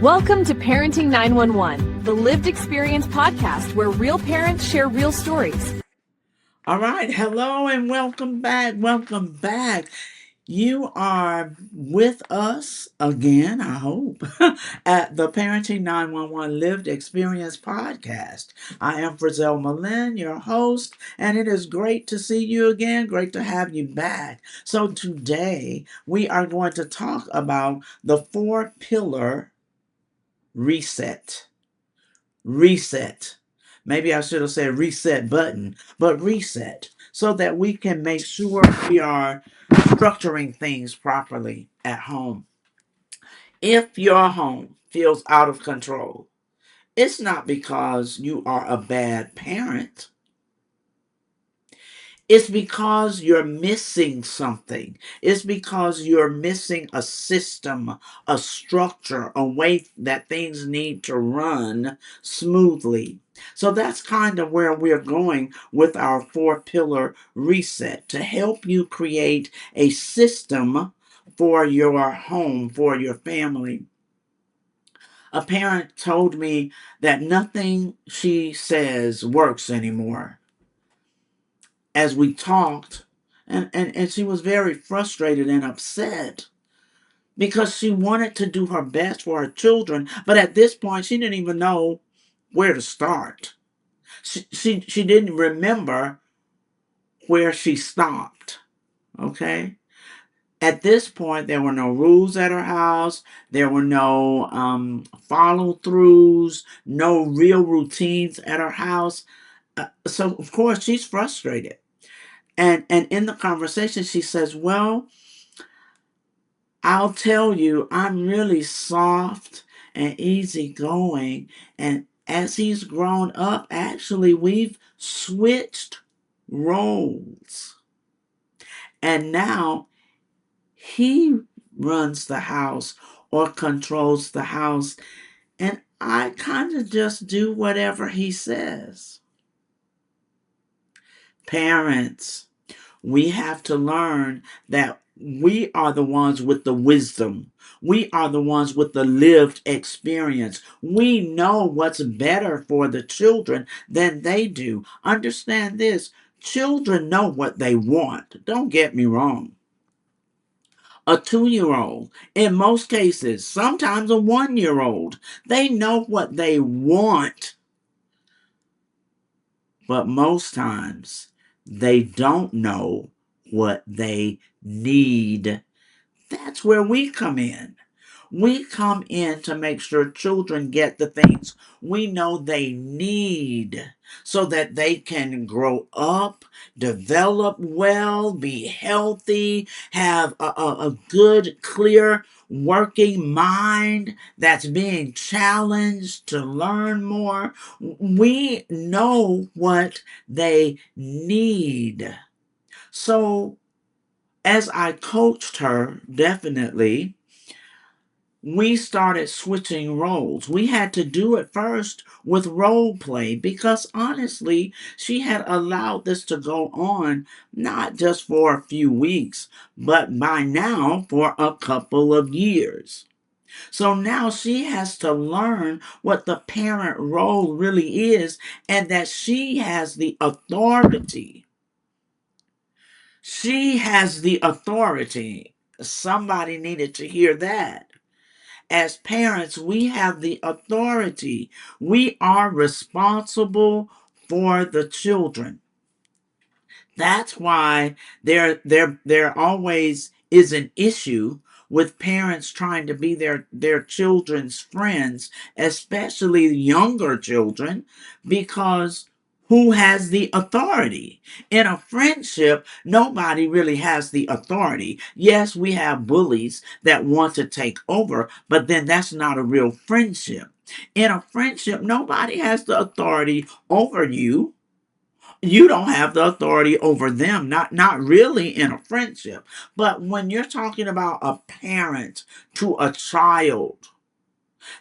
Welcome to Parenting 911, the lived experience podcast where real parents share real stories. All right. Hello and welcome back. Welcome back. You are with us again, I hope, at the Parenting 911 Lived Experience podcast. I am Frizzell Malin, your host, and it is great to see you again. Great to have you back. So today we are going to talk about the 4-pillar reset. Reset. Maybe I should have said reset button, but reset so that we can make sure we are structuring things properly at home. If your home feels out of control, it's not because you are a bad parent. It's because you're missing something. It's because you're missing a system, a structure, a way that things need to run smoothly. So that's kind of where we're going with our 4-pillar reset to help you create a system for your home, for your family. A parent told me that nothing she says works anymore. As we talked, and she was very frustrated and upset because she wanted to do her best for her children, but at this point she didn't even know where to start. She didn't remember where she stopped. Okay. At this point, there were no rules at her house. There were no follow throughs, no real routines at her house. So, of course, she's frustrated. And in the conversation, she says, well, I'll tell you, I'm really soft and easygoing. And as he's grown up, actually, we've switched roles. And now he runs the house or controls the house. And I kind of just do whatever he says. Parents, we have to learn that we are the ones with the wisdom. We are the ones with the lived experience. We know what's better for the children than they do. Understand this. Children know what they want. Don't get me wrong. A 2-year-old, in most cases, sometimes a 1-year-old, they know what they want, but most times they don't know what they need. That's where we come in. We come in to make sure children get the things we know they need so that they can grow up, develop well, be healthy, have a good, clear, working mind that's being challenged to learn more. We know what they need. So, as I coached her, definitely, we started switching roles. We had to do it first with role play because honestly, she had allowed this to go on not just for a few weeks, but by now for a couple of years. So now she has to learn what the parent role really is and that she has the authority. She has the authority. Somebody needed to hear that. As parents, we have the authority. We are responsible for the children. That's why there always is an issue with parents trying to be their children's friends, especially younger children, because who has the authority? In a friendship, nobody really has the authority. Yes, we have bullies that want to take over, but then that's not a real friendship. In a friendship, nobody has the authority over you. You don't have the authority over them, not really in a friendship. But when you're talking about a parent to a child,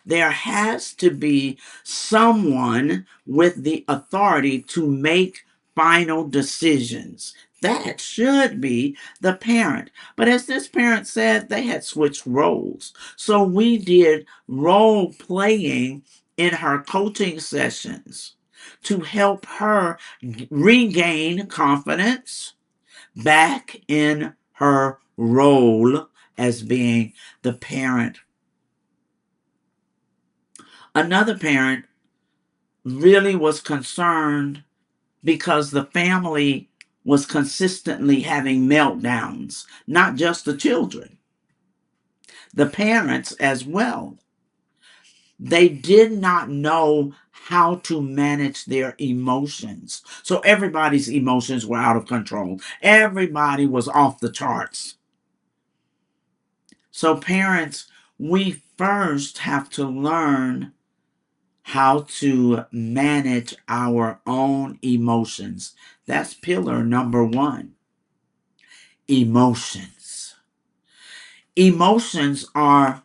there has to be someone with the authority to make final decisions. That should be the parent. But as this parent said, they had switched roles. So we did role playing in her coaching sessions to help her regain confidence back in her role as being the parent. Another parent really was concerned because the family was consistently having meltdowns, not just the children, the parents as well. They did not know how to manage their emotions. So everybody's emotions were out of control. Everybody was off the charts. So, parents, we first have to learn how to manage our own emotions. That's pillar number one. Emotions. Emotions are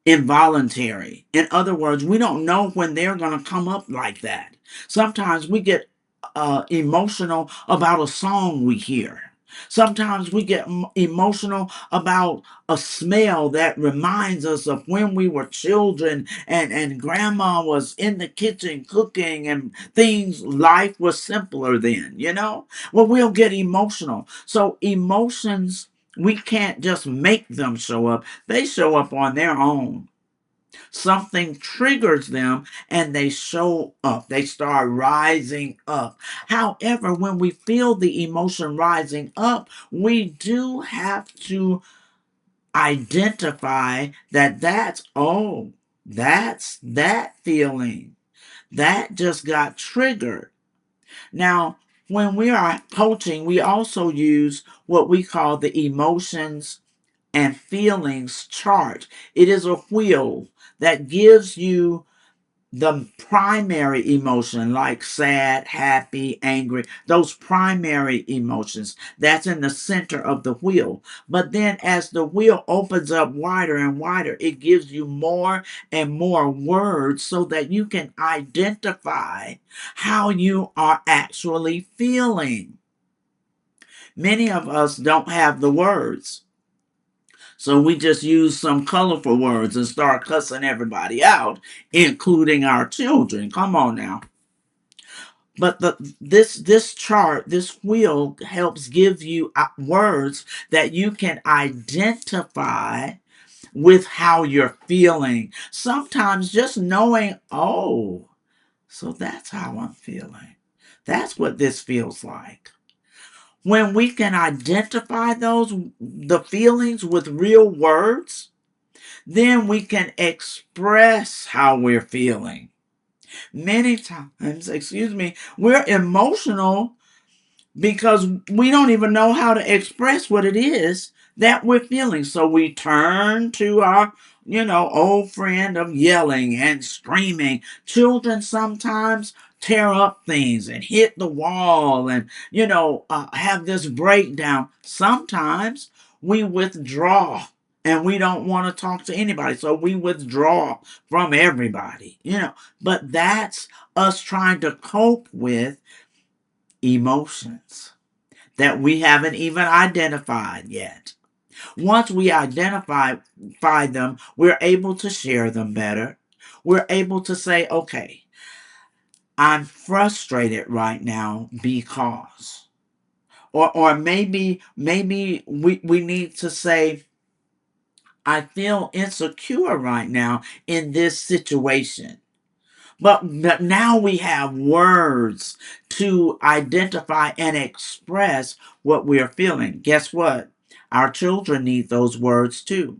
involuntary. In other words, we don't know when they're going to come up like that. Sometimes we get emotional about a song we hear. Sometimes we get emotional about a smell that reminds us of when we were children and grandma was in the kitchen cooking and things, life was simpler then, you know? Well, we'll get emotional. So emotions, we can't just make them show up. They show up on their own. Something triggers them and they show up. They start rising up. However, when we feel the emotion rising up, we do have to identify that that's that feeling. That just got triggered. Now, when we are coaching, we also use what we call the emotions and feelings chart. It is a wheel that gives you the primary emotion like sad, happy, angry, those primary emotions. That's in the center of the wheel. But then as the wheel opens up wider and wider, it gives you more and more words so that you can identify how you are actually feeling. Many of us don't have the words. So we just use some colorful words and start cussing everybody out, including our children. Come on now. But this chart, this wheel helps give you words that you can identify with how you're feeling. Sometimes just knowing, oh, so that's how I'm feeling. That's what this feels like. When we can identify the feelings with real words, then we can express how we're feeling. Many times, we're emotional because we don't even know how to express what it is that we're feeling. So we turn to our, old friend of yelling and screaming. Children sometimes tear up things and hit the wall and, have this breakdown. Sometimes we withdraw and we don't want to talk to anybody. So we withdraw from everybody, but that's us trying to cope with emotions that we haven't even identified yet. Once we identify them, we're able to share them better. We're able to say, okay, I'm frustrated right now because. Or maybe we need to say, I feel insecure right now in this situation. But now we have words to identify and express what we're feeling. Guess what? Our children need those words too.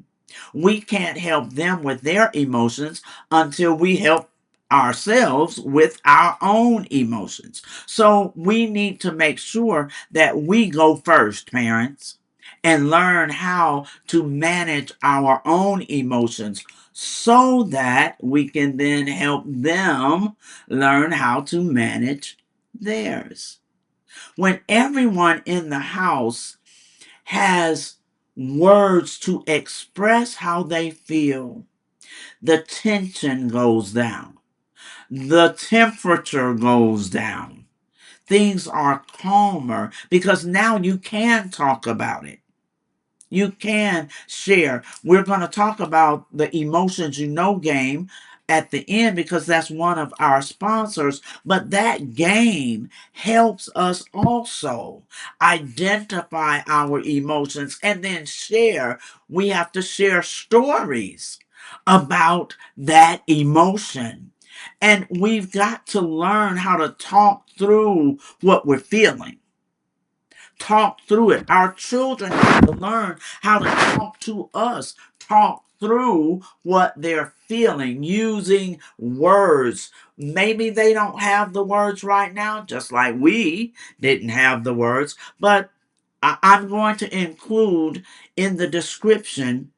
We can't help them with their emotions until we help ourselves with our emotions emotions. So we need to make sure that we go first, parents, and learn how to manage our own emotions so that we can then help them learn how to manage theirs. When everyone in the house has words to express how they feel, the tension goes down, the temperature goes down. things are calmer because now you can talk about it. You can share. We're going to talk about the Emotions You Know game at the end because that's one of our sponsors. But that game helps us also identify our emotions and then share. We have to share stories about that emotion. And we've got to learn how to talk through what we're feeling. Talk through it. Our children have to learn how to talk to us, talk through what they're feeling using words. Maybe they don't have the words right now, just like we didn't have the words, but I'm going to include in the description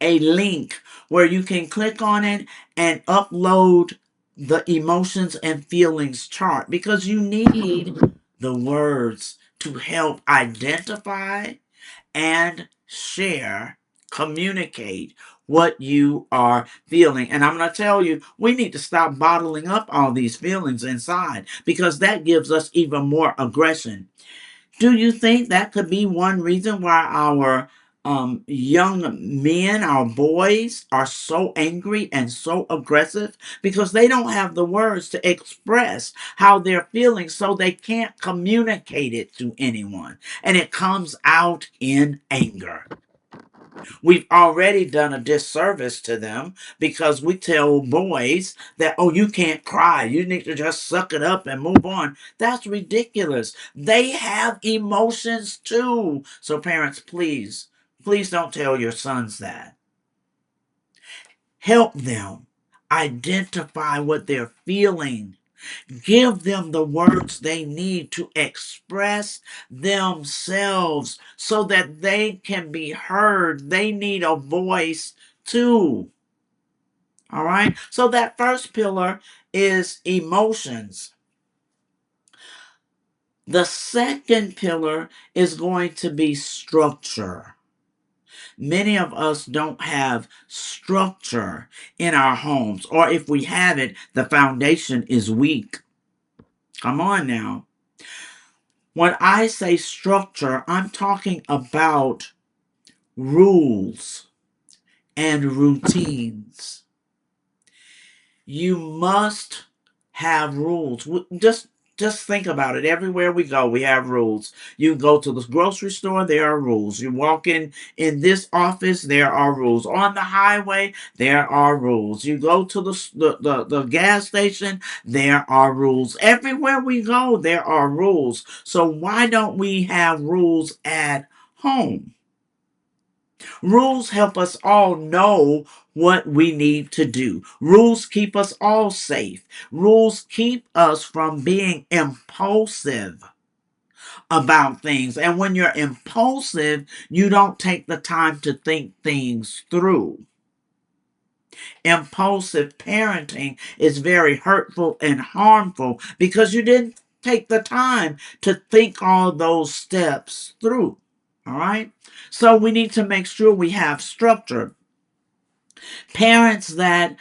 a link where you can click on it and upload the emotions and feelings chart because you need the words to help identify and share, communicate what you are feeling. And I'm going to tell you, we need to stop bottling up all these feelings inside because that gives us even more aggression. Do you think that could be one reason why our young men, our boys, are so angry and so aggressive? Because they don't have the words to express how they're feeling, so they can't communicate it to anyone. And it comes out in anger. We've already done a disservice to them because we tell boys that, oh, you can't cry. You need to just suck it up and move on. That's ridiculous. They have emotions too. So, parents, please, please don't tell your sons that. Help them identify what they're feeling. Give them the words they need to express themselves so that they can be heard. They need a voice too. All right. So that first pillar is emotions. The second pillar is going to be structure. Many of us don't have structure in our homes, or if we have it, the foundation is weak. Come on now. When I say structure, I'm talking about rules and routines. You must have rules. Just think about it. Everywhere we go, we have rules. You go to the grocery store, there are rules. You walk in this office, there are rules. On the highway, there are rules. You go to the gas station, there are rules. Everywhere we go, there are rules. So why don't we have rules at home? Rules help us all know what we need to do. Rules keep us all safe. Rules keep us from being impulsive about things. And when you're impulsive, you don't take the time to think things through. Impulsive parenting is very hurtful and harmful because you didn't take the time to think all those steps through. All right. So we need to make sure we have structure. Parents that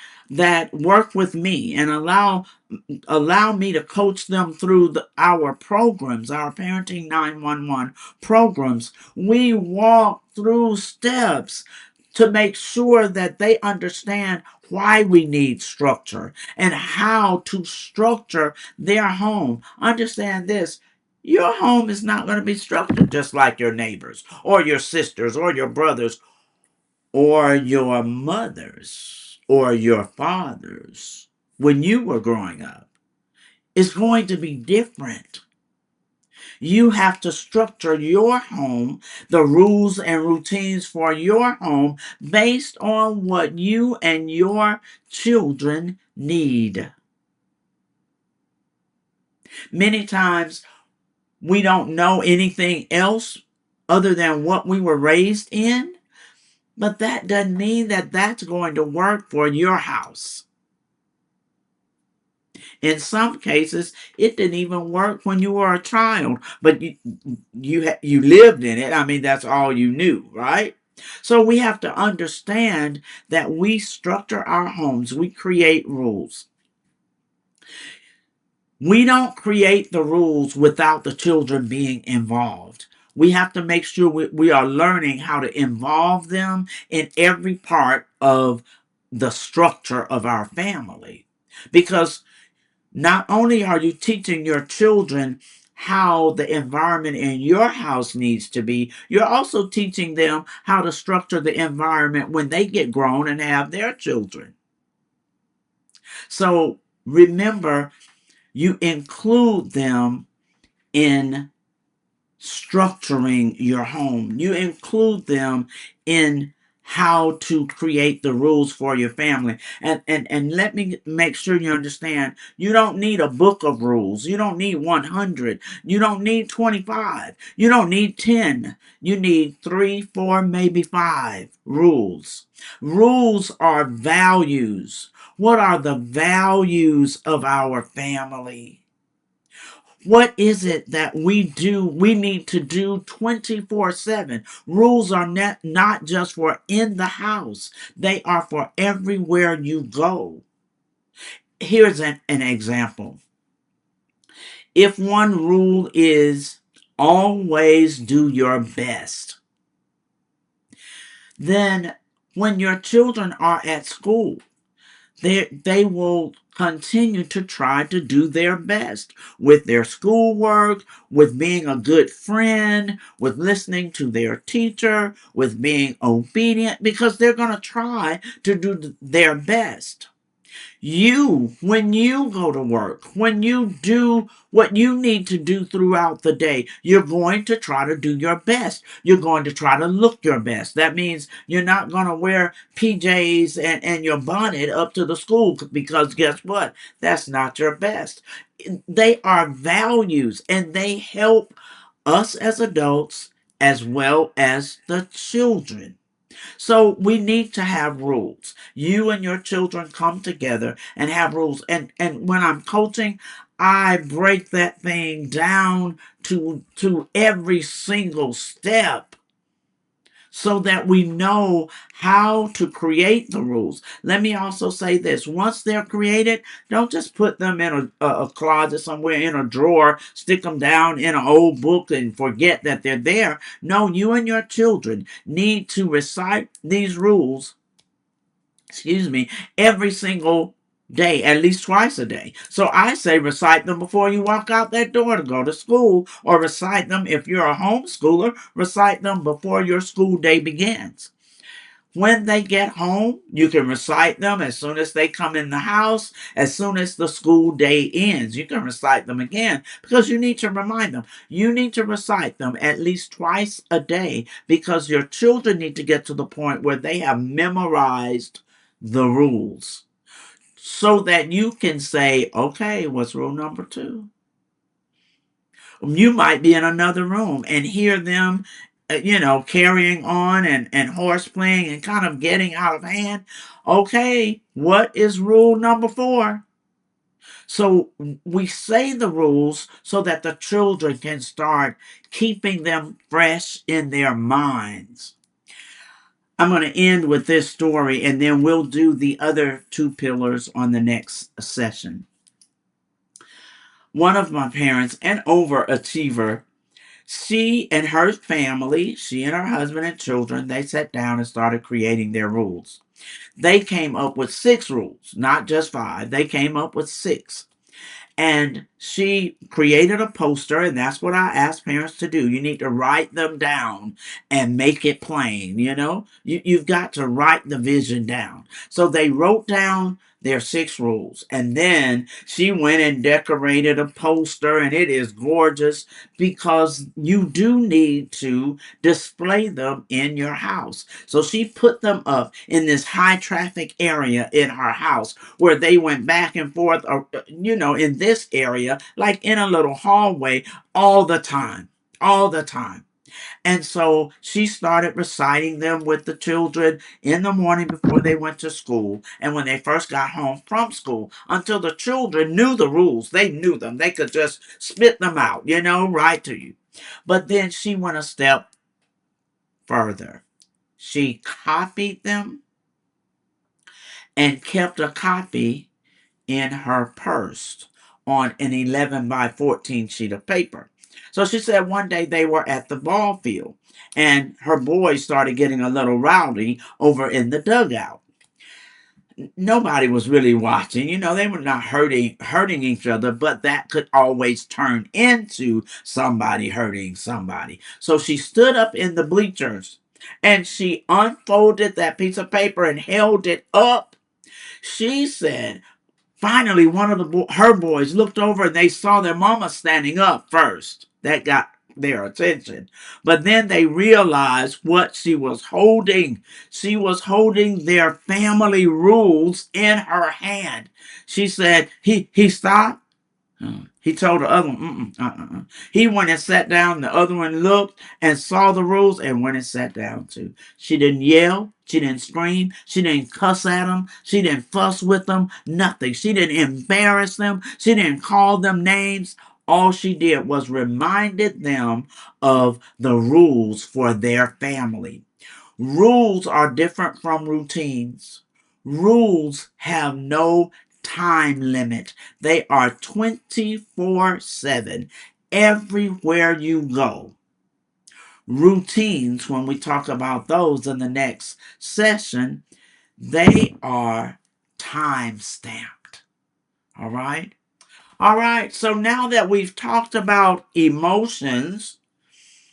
work with me and allow me to coach them through our programs, our Parenting 911 programs. We walk through steps to make sure that they understand why we need structure and how to structure their home. Understand this. Your home is not going to be structured just like your neighbors or your sisters or your brothers or your mothers or your fathers when you were growing up. It's going to be different. You have to structure your home, the rules and routines for your home based on what you and your children need. Many times we don't know anything else other than what we were raised in, but that doesn't mean that that's going to work for your house. In some cases, it didn't even work when you were a child, but you lived in it. I mean, that's all you knew, right? So we have to understand that we structure our homes, we create rules. We don't create the rules without the children being involved. We have to make sure we are learning how to involve them in every part of the structure of our family. Because not only are you teaching your children how the environment in your house needs to be, you're also teaching them how to structure the environment when they get grown and have their children. So remember, you include them in structuring your home. You include them in how to create the rules for your family. And let me make sure you understand, you don't need a book of rules. You don't need 100. You don't need 25. You don't need 10. You need 3, 4, maybe 5 rules. Rules are values. What are the values of our family? What is it that we need to do 24/7? Rules are not just for in the house, they are for everywhere you go. Here's an example. If one rule is always do your best, then when your children are at school, they will continue to try to do their best with their schoolwork, with being a good friend, with listening to their teacher, with being obedient, because they're going to try to do their best. You, when you go to work, when you do what you need to do throughout the day, you're going to try to do your best. You're going to try to look your best. That means you're not going to wear PJs and your bonnet up to the school, because guess what? That's not your best. They are values, and they help us as adults as well as the children. So we need to have rules. You and your children come together and have rules. And when I'm coaching, I break that thing down to every single step so that we know how to create the rules. Let me also say this. Once they're created, don't just put them in a closet somewhere, in a drawer, stick them down in an old book and forget that they're there. No, you and your children need to recite these rules, every single day, at least twice a day. So I say recite them before you walk out that door to go to school, or recite them if you're a homeschooler, recite them before your school day begins. When they get home, you can recite them as soon as they come in the house, as soon as the school day ends. You can recite them again, because you need to remind them. You need to recite them at least twice a day, because your children need to get to the point where they have memorized the rules, so that you can say, okay, what's rule number 2? You might be in another room and hear them, carrying on and horse playing and kind of getting out of hand. Okay, what is rule number 4? So we say the rules so that the children can start keeping them fresh in their minds. I'm going to end with this story, and then we'll do the other 2 pillars on the next session. One of my parents, an overachiever, she and her family, she and her husband and children, they sat down and started creating their rules. They came up with 6 rules, not just 5. They came up with 6. And she created a poster, and that's what I ask parents to do. You need to write them down and make it plain. You've got to write the vision down. So they wrote down their 6 rules, and then she went and decorated a poster, and it is gorgeous, because you do need to display them in your house. So she put them up in this high traffic area in her house, where they went back and forth, in this area, like in a little hallway, all the time, all the time. And so she started reciting them with the children in the morning before they went to school, and when they first got home from school, until the children knew the rules. They knew them. They could just spit them out, right to you. But then she went a step further. She copied them and kept a copy in her purse on an 11 by 14 sheet of paper. So she said one day they were at the ball field and her boys started getting a little rowdy over in the dugout. Nobody was really watching. They were not hurting each other, but that could always turn into somebody hurting somebody. So she stood up in the bleachers and she unfolded that piece of paper and held it up. She said, finally, one of her boys looked over and they saw their mama standing up first. That got their attention. But then they realized what she was holding. She was holding their family rules in her hand. She said, he stopped. He told the other one, He went and sat down. The other one looked and saw the rules and went and sat down too. She didn't yell. She didn't scream. She didn't cuss at them. She didn't fuss with them. Nothing. She didn't embarrass them. She didn't call them names. All she did was reminded them of the rules for their family. Rules are different from routines. Rules have no time limit. They are 24/7 everywhere you go. Routines, when we talk about those in the next session, they are time stamped. All right? All right, so now that we've talked about emotions,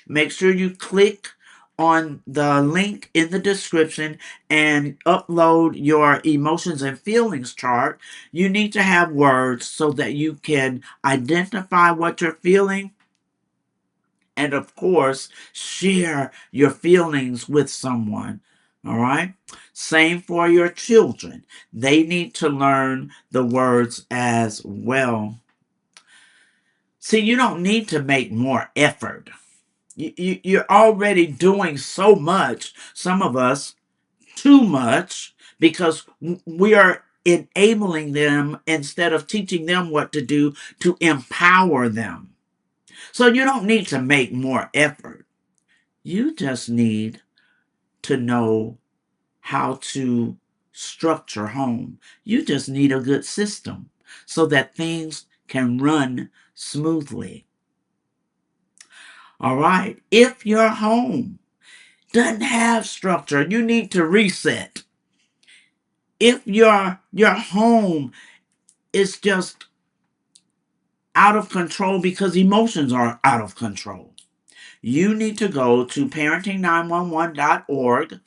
make sure you click on the link in the description and upload your emotions and feelings chart. You need to have words so that you can identify what you're feeling and, of course, share your feelings with someone. All right? Same for your children. They need to learn the words as well. See, you don't need to make more effort. You're already doing so much, some of us too much, because we are enabling them instead of teaching them what to do to empower them. So you don't need to make more effort. You just need to know how to structure home. You just need a good system so that things can run smoothly. All right. If your home doesn't have structure, you need to reset. If your home is just out of control because emotions are out of control, you need to go to parenting911.org,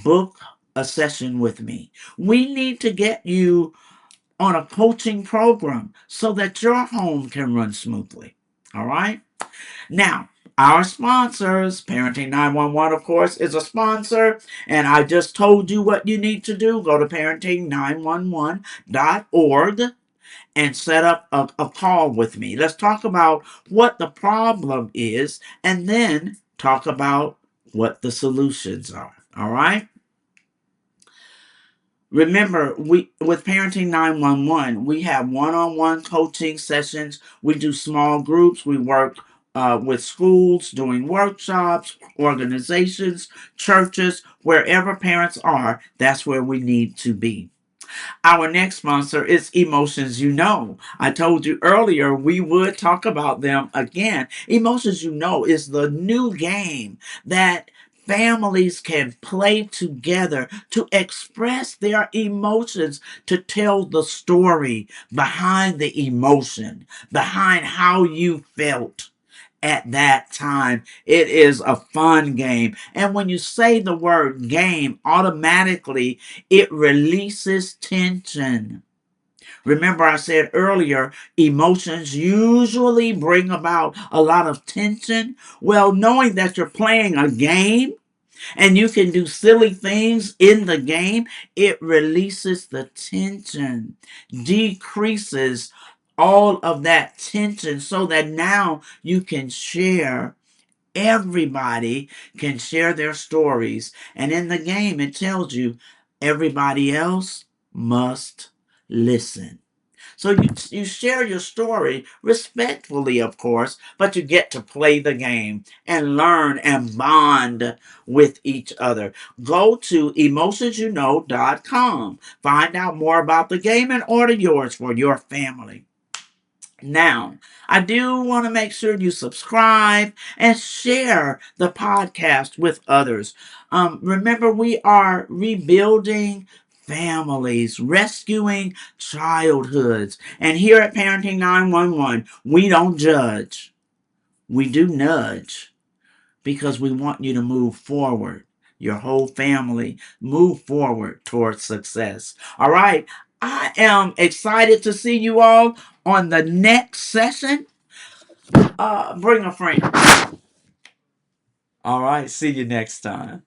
book a session with me. We need to get you on a coaching program so that your home can run smoothly. All right? Now, our sponsors, Parenting 911, of course, is a sponsor. And I just told you what you need to do. Go to parenting911.org and set up a call with me. Let's talk about what the problem is and then talk about what the solutions are. All right? Remember, with Parenting 911, we have one-on-one coaching sessions. We do small groups. We work with schools, doing workshops, organizations, churches, wherever parents are. That's where we need to be. Our next sponsor is Emotions You Know. I told you earlier we would talk about them again. Emotions You Know is the new game that families can play together to express their emotions, to tell the story behind the emotion, behind how you felt at that time. It is a fun game. And when you say the word game, automatically it releases tension. Remember, I said earlier, emotions usually bring about a lot of tension. Well, knowing that you're playing a game and you can do silly things in the game, it releases the tension, decreases all of that tension so that now you can share. Everybody can share their stories. And in the game, it tells you everybody else must listen. So you share your story respectfully, of course, but you get to play the game and learn and bond with each other. Go to emotionsyouknow.com. Find out more about the game and order yours for your family. Now, I do want to make sure you subscribe and share the podcast with others. Remember, we are rebuilding families, rescuing childhoods. And here at Parenting 911, we don't judge, we do nudge because we want you to move forward. Your whole family move forward towards success. All right. I am excited to see you all on the next session. Bring a friend. All right. See you next time.